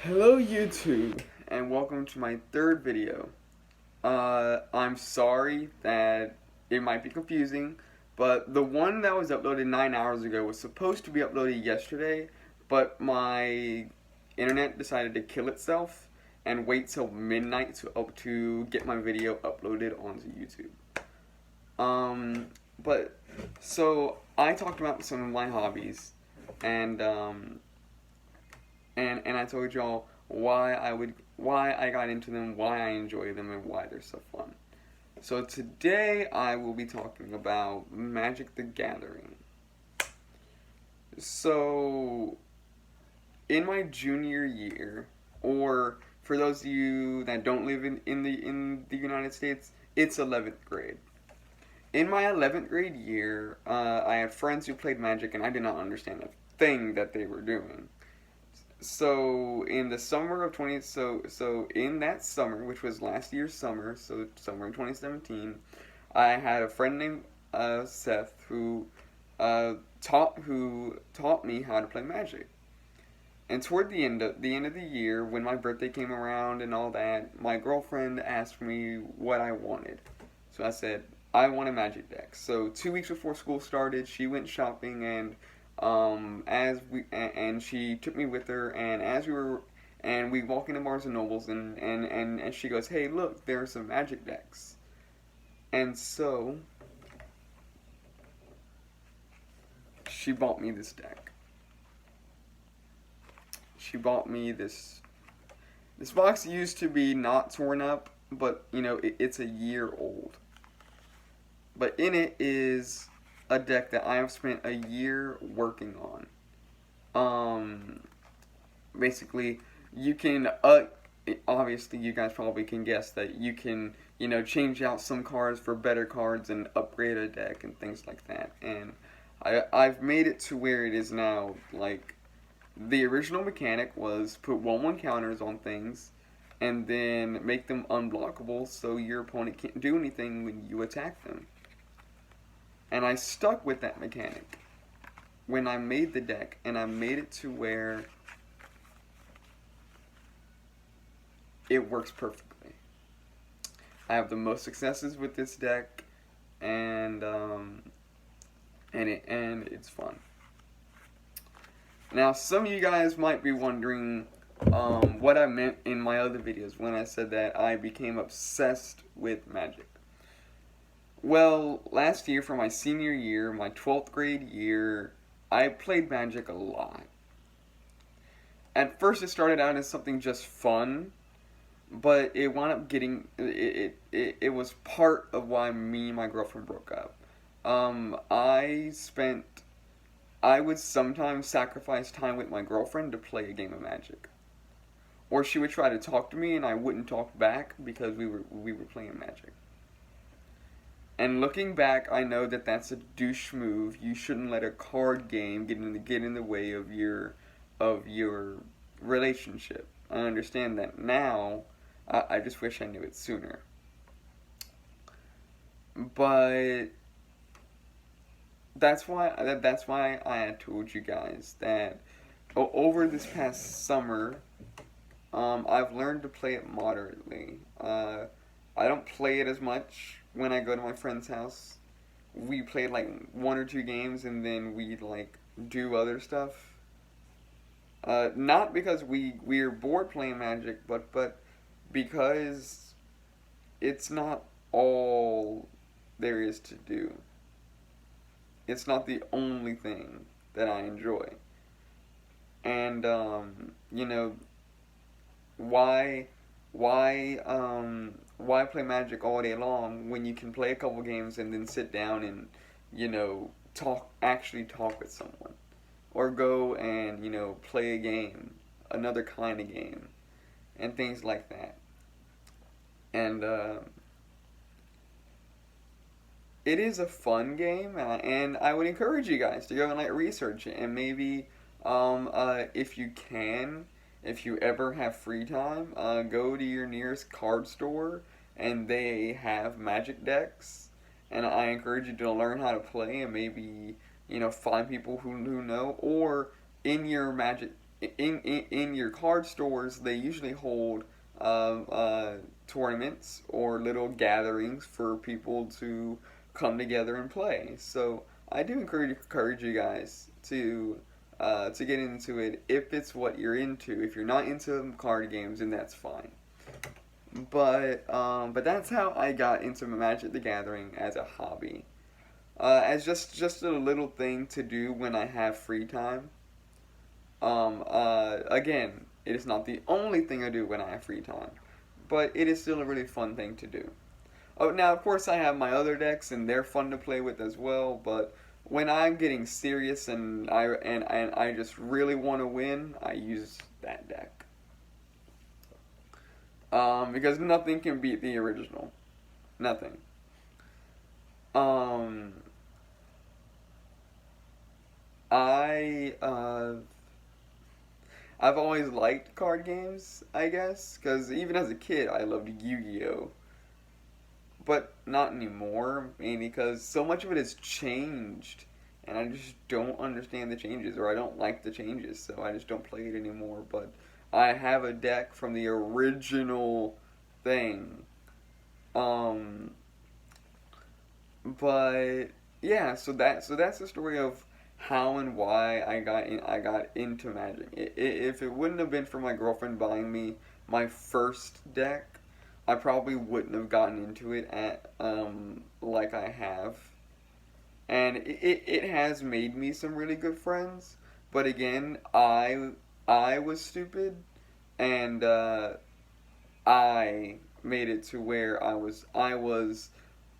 Hello YouTube, and welcome to my third video. I'm sorry that it might be confusing, but the one that was uploaded 9 hours ago was supposed to be uploaded yesterday, but my internet decided to kill itself and wait till midnight to get my video uploaded onto YouTube. Um, but so I talked about some of my hobbies, and and I told y'all why I got into them, why I enjoy them, and why they're so fun. So today I will be talking about Magic the Gathering. So in my junior year, or for those of you that don't live in the United States, it's 11th grade. In my 11th grade year, I had friends who played Magic, and I did not understand a thing that they were doing. So in the summer of 20 so in that summer, which was last year's summer, so summer in 2017, I had a friend named Seth who taught me how to play Magic. And toward the end of the year, when my birthday came around and all that, my girlfriend asked me what I wanted. So I said I want a Magic deck. So 2 weeks before school started, she went shopping, and she took me with her, and we walk into Barnes and Nobles, and she goes, "Hey, look, there are some Magic decks." And so she bought me this deck. She bought me this box used to be not torn up, but it's a year old. But in it is a deck that I have spent a year working on. Um, Basically, you can obviously you guys probably can guess that you can change out some cards for better cards and upgrade a deck and things like that. And I've made it to where it is now. Like, the original mechanic was put 1/1 counters on things and then make them unblockable so your opponent can't do anything when you attack them. And I stuck with that mechanic when I made the deck, and I made it to where it works perfectly. I have the most successes with this deck, and it's fun. Now, some of you guys might be wondering what I meant in my other videos when I said that I became obsessed with Magic. Well, last year for my senior year, my 12th grade year, I played Magic a lot. At first, it started out as something just fun, but it wound up getting it was part of why me and my girlfriend broke up. I spent I would sometimes sacrifice time with my girlfriend to play a game of Magic, or she would try to talk to me and I wouldn't talk back because we were playing Magic. And looking back, I know that that's a douche move. You shouldn't let a card game get in the way of your relationship. I understand that now. I just wish I knew it sooner. But that's why I had told you guys that over this past summer, I've learned to play it moderately. I don't play it as much when I go to my friend's house. We play like 1 or 2 games and then we like do other stuff. Not because we're bored playing Magic, but because it's not all there is to do. It's not the only thing that I enjoy. And why why play Magic all day long when you can play a couple games and then sit down and actually talk with someone, or go and play a game, another kind of game, and things like that. And it is a fun game, and I would encourage you guys to go and like research it, and maybe if you can, if you ever have free time, go to your nearest card store, and they have Magic decks, and I encourage you to learn how to play, and maybe find people who know, or in your Magic in your card stores, they usually hold uh, uh, tournaments or little gatherings for people to come together and play. So I do encourage you guys to get into it if it's what you're into. If you're not into card games, then that's fine. But that's how I got into Magic the Gathering as a hobby, as just a little thing to do when I have free time. Again, it is not the only thing I do when I have free time, but it is still a really fun thing to do. Oh, now of course I have my other decks and they're fun to play with as well, but when I'm getting serious and I just really want to win, I use that deck. Because nothing can beat the original. Nothing. Um, I I've always liked card games, I guess, because even as a kid I loved Yu-Gi-Oh, but not anymore, mainly because so much of it has changed, and I just don't understand the changes, or I don't like the changes, so I just don't play it anymore. But I have a deck from the original thing. Um, but yeah, so that's the story of how and why I got into Magic. If it wouldn't have been for my girlfriend buying me my first deck, I probably wouldn't have gotten into it at like I have. And it has made me some really good friends. But again, I was stupid, and I made it to where I was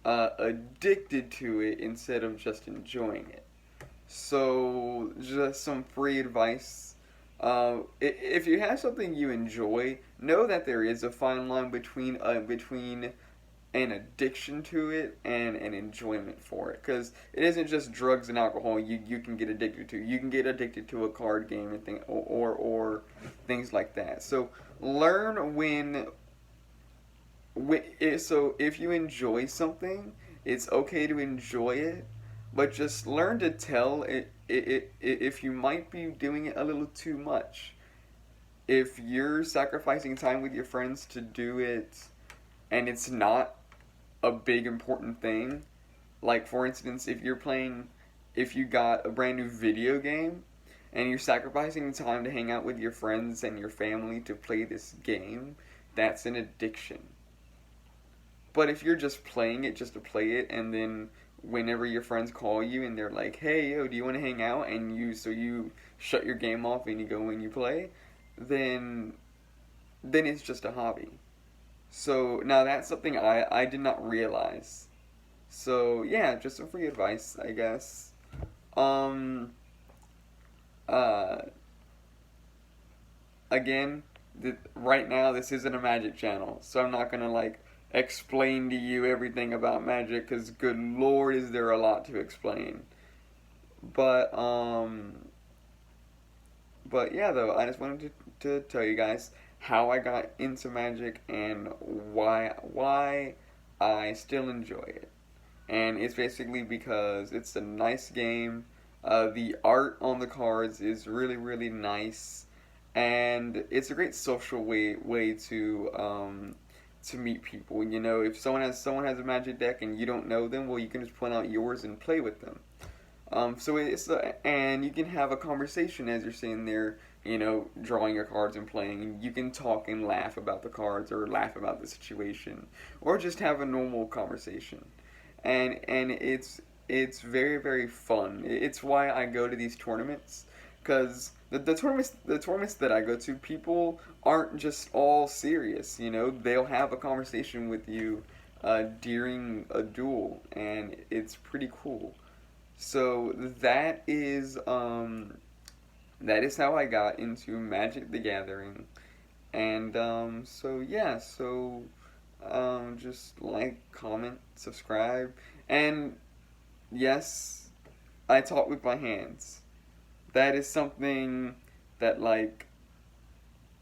addicted to it instead of just enjoying it. So, just some free advice. If you have something you enjoy, know that there is a fine line between an addiction to it and an enjoyment for it. Because it isn't just drugs and alcohol you can get addicted to. You can get addicted to a card game and or things like that. So learn so if you enjoy something, it's okay to enjoy it, but just learn to tell it if you might be doing it a little too much. If you're sacrificing time with your friends to do it and it's not a big important thing, like for instance, if you got a brand new video game and you're sacrificing time to hang out with your friends and your family to play this game, that's an addiction. But if you're just playing it just to play it, and then whenever your friends call you and they're like, "Hey, yo, do you want to hang out?" and you shut your game off and you go and you play, then it's just a hobby. So now that's something I did not realize. So yeah, just some free advice, I guess. Um, uh, Again, right now this isn't a Magic channel, so I'm not gonna like explain to you everything about Magic, because good lord, is there a lot to explain. But but yeah, though I just wanted to tell you guys how I got into Magic and why I still enjoy it. And it's basically because it's a nice game. The art on the cards is really nice, and it's a great social way to meet people. You know, if someone has a Magic deck and you don't know them, well, you can just point out yours and play with them. And you can have a conversation as you're sitting there, you know, drawing your cards and playing. And you can talk and laugh about the cards or laugh about the situation, or just have a normal conversation. And it's very fun. It's why I go to these tournaments, because the tournaments that I go to, people aren't just all serious. You know, they'll have a conversation with you during a duel, and it's pretty cool. So that is how I got into Magic the Gathering. And so yeah, so just like, comment, subscribe, and yes, I talk with my hands. That is something that like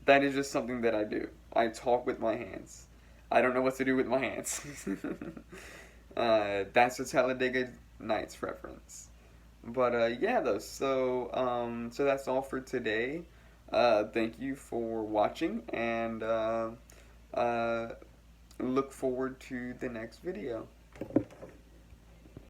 that is just something that I do. I talk with my hands. I don't know what to do with my hands. That's a Talladega Nights reference. But yeah, though. So that's all for today. Thank you for watching, and uh, look forward to the next video.